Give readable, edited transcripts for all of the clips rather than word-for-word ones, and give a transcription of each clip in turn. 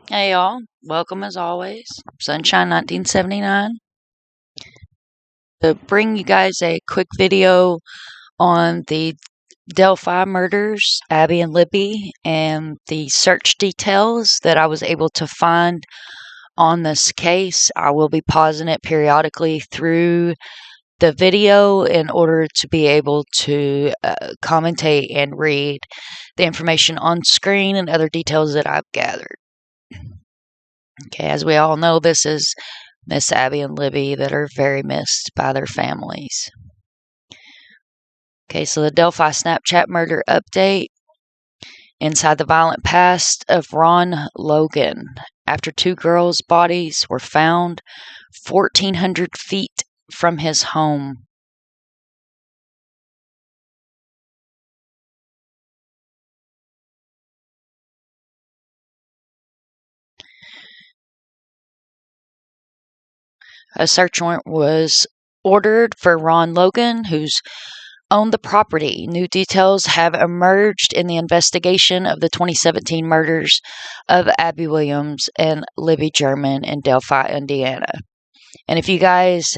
Hey y'all, welcome as always, Sunshine 1979, to bring you guys a quick video on the Delphi murders, Abby and Libby, and the search details that I was able to find on this case. I will be pausing it periodically through the video in order to be able to commentate and read the information on screen and other details that I've gathered. Okay, as we all know, this is Miss Abby and Libby that are very missed by their families. Okay, so the Delphi Snapchat murder update. Inside the violent past of Ron Logan, after two girls' bodies were found 1,400 feet from his home. A search warrant was ordered for Ron Logan, who's owned the property. New details have emerged in the investigation of the 2017 murders of Abby Williams and Libby German in Delphi, Indiana. And if you guys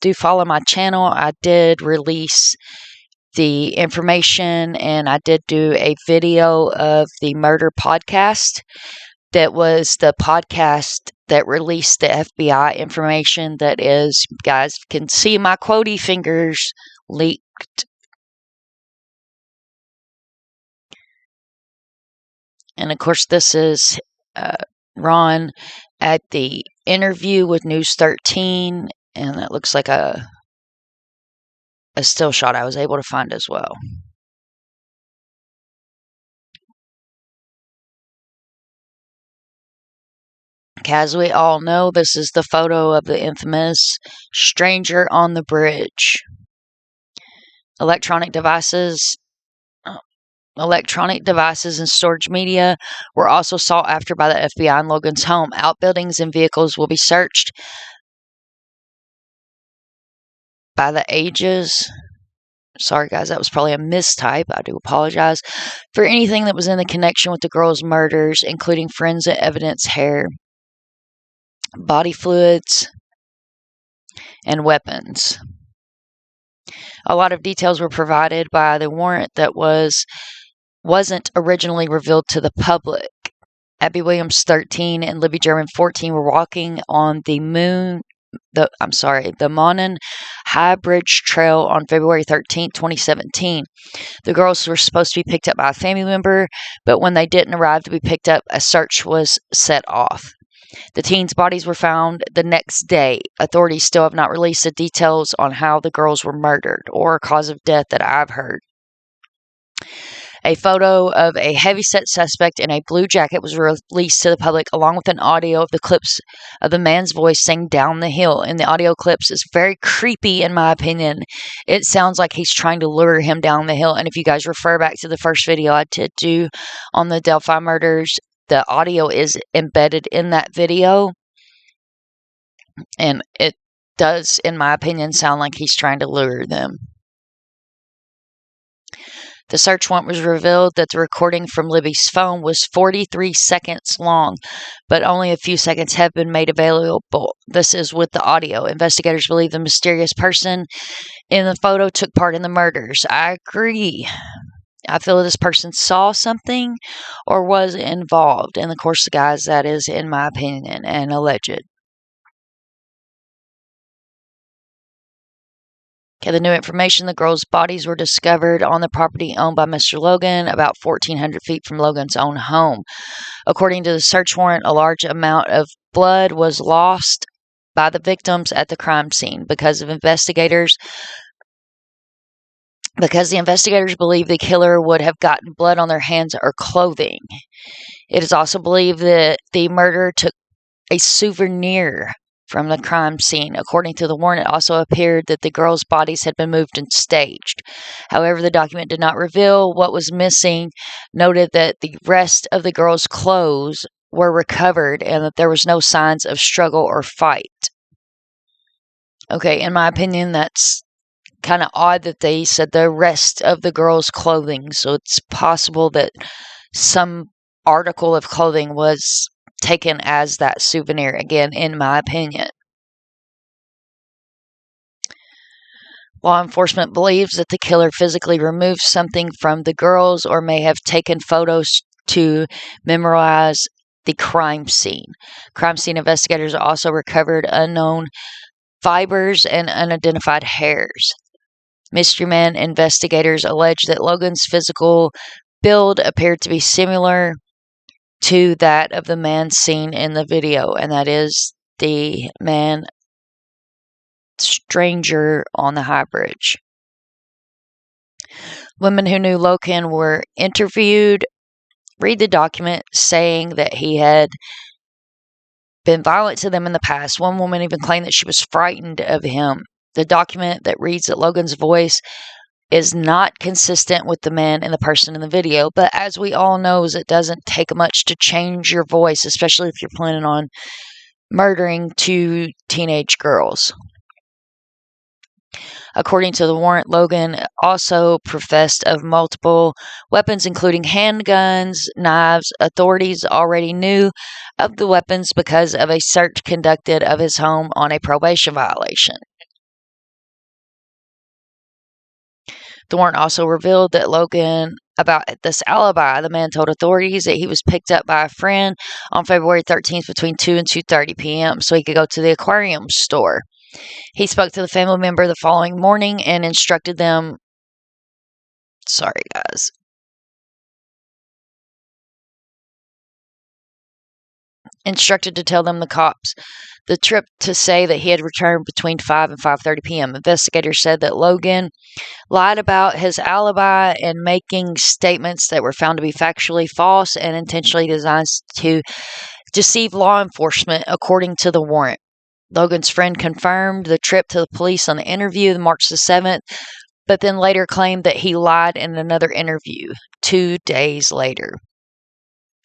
do follow my channel, I did release the information and I did do a video of the murder podcast. That was the podcast that released the FBI information that is, you guys can see my quotey fingers, leaked. And of course, this is Ron at the interview with News 13, and that looks like a still shot I was able to find as well. As we all know, this is the photo of the infamous stranger on the bridge. Electronic devices and storage media were also sought after by the FBI in Logan's home. Outbuildings and vehicles will be searched by the ages. Sorry, guys, that was probably a mistype. I do apologize. For anything that was in the connection with the girls' murders, including forensic evidence, hair, body fluids, and weapons. A lot of details were provided by the warrant that wasn't originally revealed to the public. Abby Williams, 13, and Libby German, 14, were walking on the Monon High Bridge Trail on February 13, 2017. The girls were supposed to be picked up by a family member, but when they didn't arrive to be picked up, a search was set off. The teens' bodies were found the next day. Authorities still have not released the details on how the girls were murdered or cause of death that I've heard. A photo of a heavyset suspect in a blue jacket was released to the public, along with an audio of the clips of the man's voice saying "down the hill." In the audio clips, is very creepy, in my opinion. It sounds like he's trying to lure him down the hill. And if you guys refer back to the first video I did do on the Delphi murders, the audio is embedded in that video. And it does, in my opinion, sound like he's trying to lure them. The search warrant was revealed that the recording from Libby's phone was 43 seconds long, but only a few seconds have been made available. This is with the audio. Investigators believe the mysterious person in the photo took part in the murders. I agree. I feel this person saw something or was involved. And of course, guys, that is, in my opinion, and alleged. Okay, the new information: the girls' bodies were discovered on the property owned by Mr. Logan, about 1,400 feet from Logan's own home. According to the search warrant, a large amount of blood was lost by the victims at the crime scene because the investigators believe the killer would have gotten blood on their hands or clothing. It is also believed that the murder took a souvenir from the crime scene. According to the warrant, it also appeared that the girls' bodies had been moved and staged. However, the document did not reveal what was missing, noted that the rest of the girls' clothes were recovered and that there was no signs of struggle or fight. Okay, in my opinion, that's kind of odd that they said the rest of the girls' clothing. So it's possible that some article of clothing was taken as that souvenir, again, in my opinion. Law enforcement believes that the killer physically removed something from the girls or may have taken photos to memorize the crime scene. Crime scene investigators also recovered unknown fibers and unidentified hairs. Mystery Man investigators allege that Logan's physical build appeared to be similar to that of the man seen in the video, and that is the man stranger on the high bridge. Women who knew Logan were interviewed. Read the document saying that he had been violent to them in the past. One woman even claimed that she was frightened of him. The document that reads that Logan's voice is not consistent with the man and the person in the video, but as we all know, it doesn't take much to change your voice, especially if you're planning on murdering 2 teenage girls. According to the warrant, Logan also professed of multiple weapons, including handguns, knives. Authorities already knew of the weapons because of a search conducted of his home on a probation violation. The warrant also revealed that Logan, about this alibi, the man told authorities that he was picked up by a friend on February 13th between 2 and 2:30 p.m. so he could go to the aquarium store. He spoke to the family member the following morning and instructed them, instructed to tell them the cops the trip to say that he had returned between 5 and 5:30 p.m. Investigators said that Logan lied about his alibi and making statements that were found to be factually false and intentionally designed to deceive law enforcement, according to the warrant. Logan's friend confirmed the trip to the police on the interview March the 7th, but then later claimed that he lied in another interview 2 days later.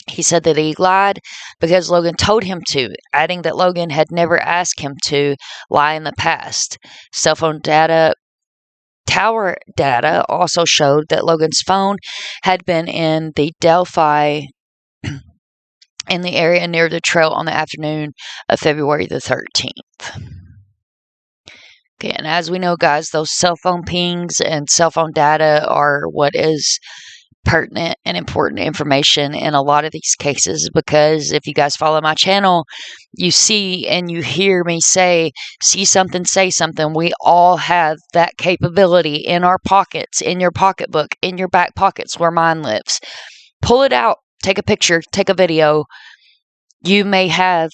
He said that he lied because Logan told him to, adding that Logan had never asked him to lie in the past. Cell phone data, tower data also showed that Logan's phone had been in the Delphi in the area near the trail on the afternoon of February the 13th. Okay, and as we know, guys, those cell phone pings and cell phone data are what is pertinent and important information in a lot of these cases, because if you guys follow my channel, you see and you hear me say, see something, say something. We all have that capability in our pockets, in your pocketbook, in your back pockets where mine lives. Pull it out, take a picture, take a video. You may have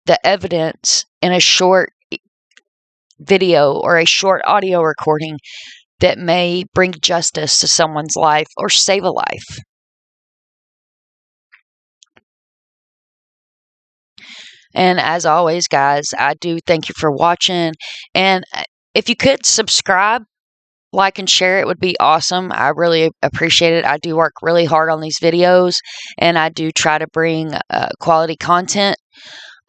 the evidence in a short video or a short audio recording that may bring justice to someone's life or save a life. And as always, guys, I do thank you for watching. And if you could subscribe, like, and share, it would be awesome. I really appreciate it. I do work really hard on these videos, and I do try to bring quality content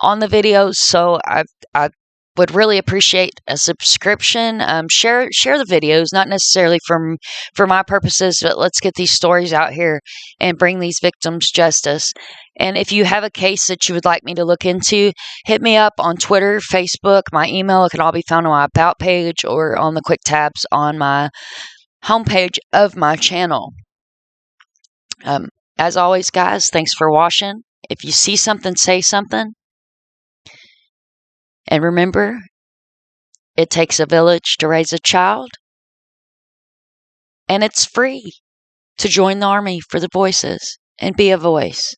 on the videos. So I would really appreciate a subscription. Share the videos, not necessarily for my purposes, but let's get these stories out here and bring these victims justice. And if you have a case that you would like me to look into, hit me up on Twitter, Facebook, my email. It can all be found on my About page or on the quick tabs on my homepage of my channel. As always, guys, thanks for watching. If you see something, say something. And remember, it takes a village to raise a child, and it's free to join the army for the voices and be a voice.